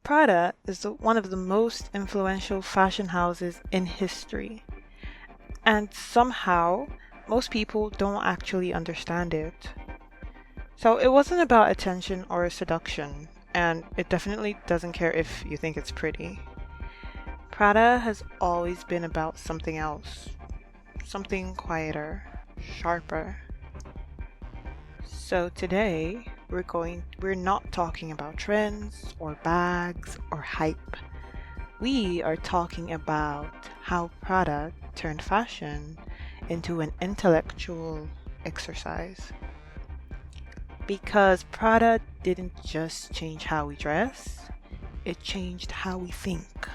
Prada is one of the most influential fashion houses in history, and somehow most people don't actually understand it. So it wasn't about attention or seduction, and it definitely doesn't care if you think it's pretty. Prada has always been about something else, something quieter, sharper. So today we're not talking about trends or bags or hype. We are talking about how Prada turned fashion into an intellectual exercise. Because Prada didn't just change how we dress, it changed how we think.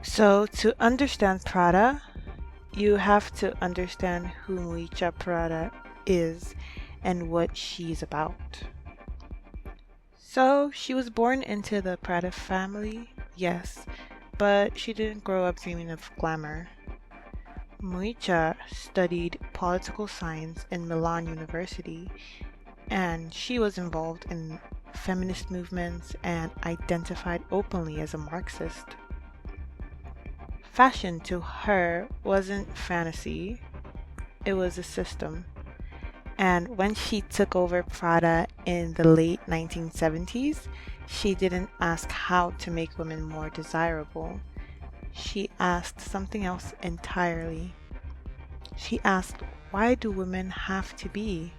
So, to understand Prada, you have to understand who Miuccia Prada is and what she's about. So, she was born into the Prada family, yes, but she didn't grow up dreaming of glamour. Miuccia studied political science in Milan University, and she was involved in feminist movements and identified openly as a Marxist. Fashion to her wasn't fantasy, it was a system. And when she took over Prada in the late 1970s, she didn't ask how to make women more desirable. She asked something else entirely. She asked, why do women have to be?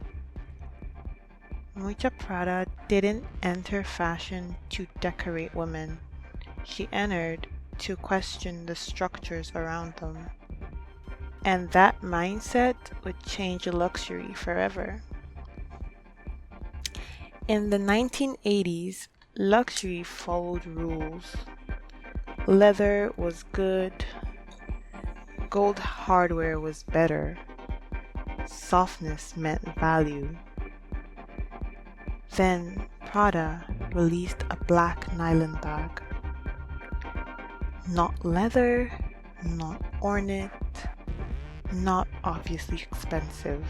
Miuccia Prada didn't enter fashion to decorate women. She entered to question the structures around them. And that mindset would change luxury forever. In the 1980s, luxury followed rules. Leather was good, gold hardware was better, softness meant value. Then Prada released a black nylon bag. Not leather, not ornate, not obviously expensive.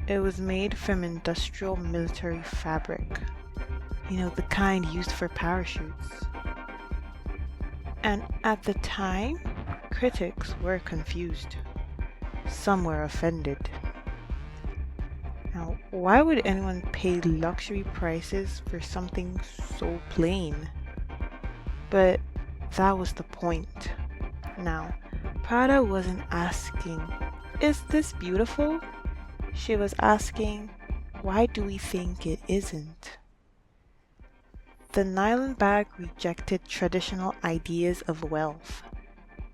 It was made from industrial military fabric, the kind used for parachutes. And at the time, critics were confused. Some were offended. Now, why would anyone pay luxury prices for something so plain? But that was the point. Now, Prada wasn't asking, is this beautiful? She was asking, why do we think it isn't? The nylon bag rejected traditional ideas of wealth.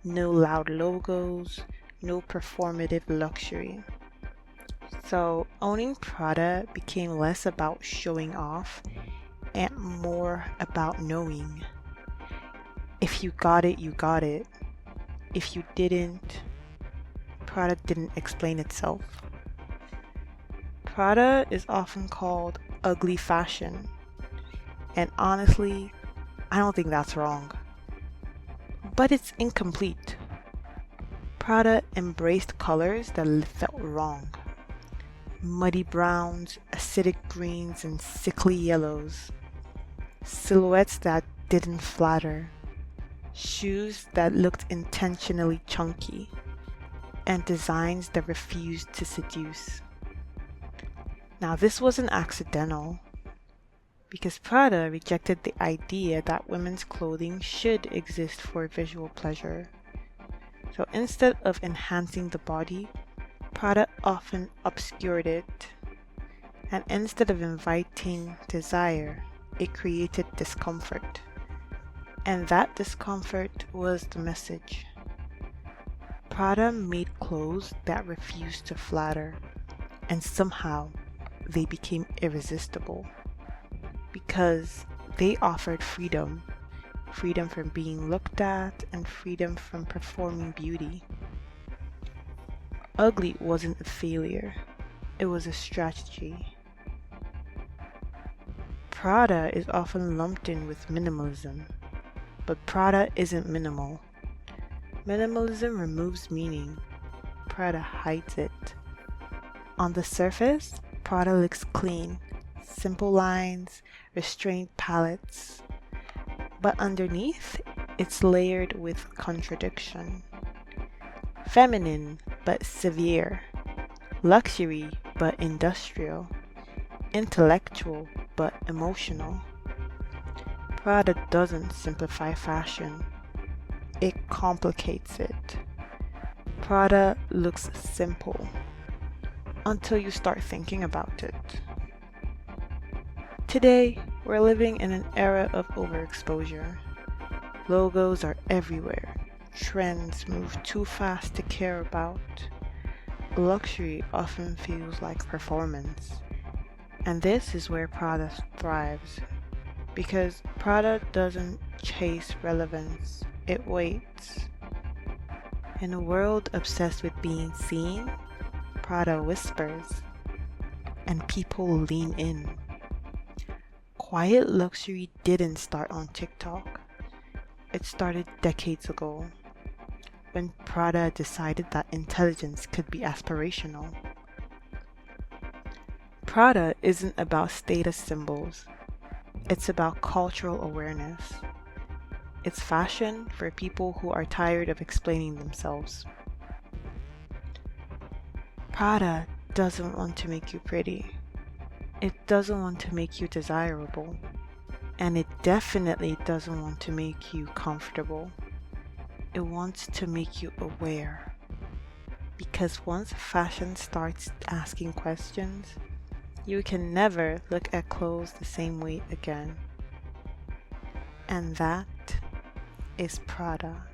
No loud logos, no performative luxury. So owning Prada became less about showing off and more about knowing. If you got it, you got it. If you didn't, Prada didn't explain itself. Prada is often called ugly fashion. And honestly, I don't think that's wrong. But it's incomplete. Prada embraced colors that felt wrong. Muddy browns, acidic greens, and sickly yellows. Silhouettes that didn't flatter. Shoes that looked intentionally chunky. And designs that refused to seduce. Now, this wasn't accidental, because Prada rejected the idea that women's clothing should exist for visual pleasure. So instead of enhancing the body, Prada often obscured it. And instead of inviting desire, it created discomfort. And that discomfort was the message. Prada made clothes that refused to flatter, and somehow they became irresistible. Because they offered freedom. Freedom from being looked at and freedom from performing beauty. Ugly wasn't a failure, it was a strategy. Prada is often lumped in with minimalism, but Prada isn't minimal. Minimalism removes meaning, Prada hides it. On the surface, Prada looks clean, simple lines, restrained palettes. But underneath, it's layered with contradiction. Feminine, but severe. Luxury, but industrial. Intellectual, but emotional. Prada doesn't simplify fashion. It complicates it. Prada looks simple until you start thinking about it. Today, we're living in an era of overexposure. Logos are everywhere. Trends move too fast to care about. Luxury often feels like performance. And this is where Prada thrives. Because Prada doesn't chase relevance, it waits. In a world obsessed with being seen, Prada whispers, and people lean in. Quiet luxury didn't start on TikTok. It started decades ago, when Prada decided that intelligence could be aspirational. Prada isn't about status symbols. It's about cultural awareness. It's fashion for people who are tired of explaining themselves. Prada doesn't want to make you pretty. It doesn't want to make you desirable. And it definitely doesn't want to make you comfortable. It wants to make you aware. Because once fashion starts asking questions, you can never look at clothes the same way again. And that is Prada.